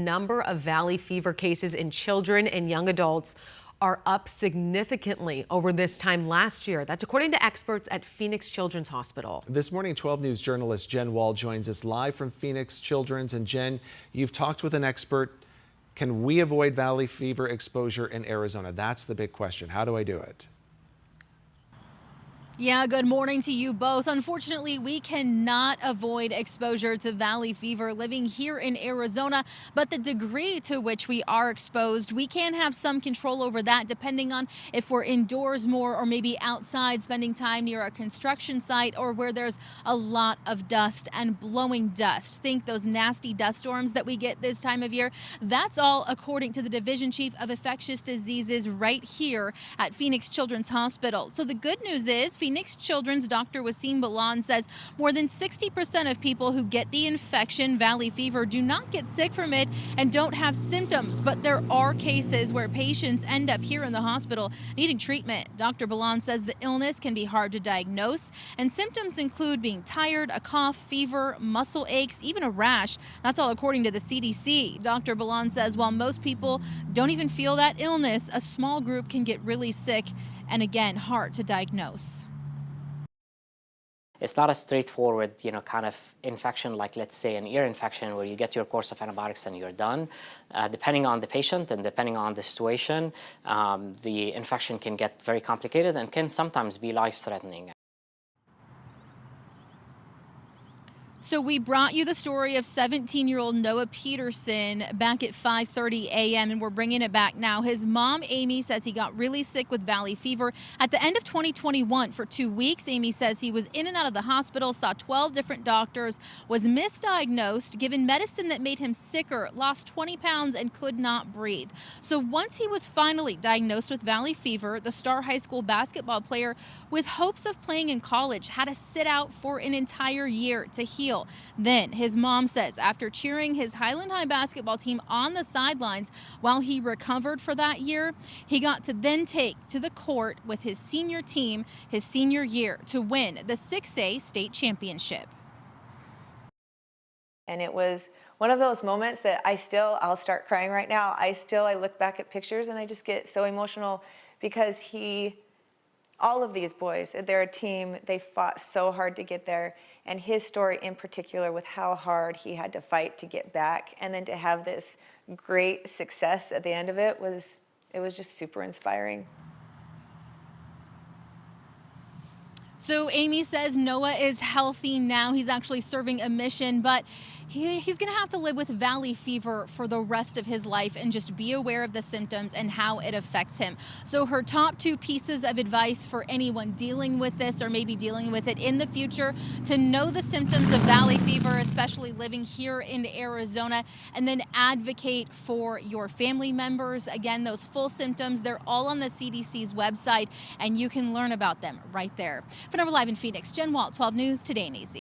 Number of valley fever cases in children and young adults are up significantly over this time last year. That's according to experts at Phoenix Children's Hospital. This morning, 12 News journalist Jen Wall joins us live from Phoenix Children's. And Jen, you've talked with an expert. Can we avoid valley fever exposure in Arizona? That's the big question. How do I do it? Yeah, good morning to you both. Unfortunately, we cannot avoid exposure to valley fever living here in Arizona, but the degree to which we are exposed, we can have some control over that depending on if we're indoors more or maybe outside spending time near a construction site or where there's a lot of dust and blowing dust. Think those nasty dust storms that we get this time of year. That's all according to the Division Chief of Infectious Diseases right here at Phoenix Children's Hospital. So the good news is Phoenix Children's Dr. Wasim Balan says more than 60% of people who get the infection, valley fever, do not get sick from it and don't have symptoms. But there are cases where patients end up here in the hospital needing treatment. Dr. Balan says the illness can be hard to diagnose, and symptoms include being tired, a cough, fever, muscle aches, even a rash. That's all according to the CDC. Dr. Balan says while most people don't even feel that illness, a small group can get really sick and, again, hard to diagnose. It's not a straightforward, kind of infection like, let's say, an ear infection where you get your course of antibiotics and you're done. Depending on the patient and depending on the situation, the infection can get very complicated and can sometimes be life-threatening. So we brought you the story of 17-year-old Noah Peterson back at 5:30 a.m. and we're bringing it back now. His mom, Amy, says he got really sick with valley fever at the end of 2021 for 2 weeks. Amy says he was in and out of the hospital, saw 12 different doctors, was misdiagnosed, given medicine that made him sicker, lost 20 pounds and could not breathe. So once he was finally diagnosed with valley fever, the star high school basketball player with hopes of playing in college had to sit out for an entire year to heal. Then his mom says after cheering his Highland High basketball team on the sidelines while he recovered for that year, he got to then take to the court with his senior team his senior year to win the 6A state championship. And it was one of those moments that I'll start crying right now. I look back at pictures and I just get so emotional because all of these boys, they're a team, they fought so hard to get there. And his story in particular with how hard he had to fight to get back and then to have this great success at the end of it was just super inspiring. So Amy says Noah is healthy now. He's actually serving a mission, but he's going to have to live with valley fever for the rest of his life and just be aware of the symptoms and how it affects him. So her top 2 pieces of advice for anyone dealing with this or maybe dealing with it in the future: to know the symptoms of valley fever, especially living here in Arizona, and then advocate for your family members. Again, those full symptoms, they're all on the CDC's website and you can learn about them right there. For now, we're live in Phoenix, Jen Wall, 12 News Today and Easy.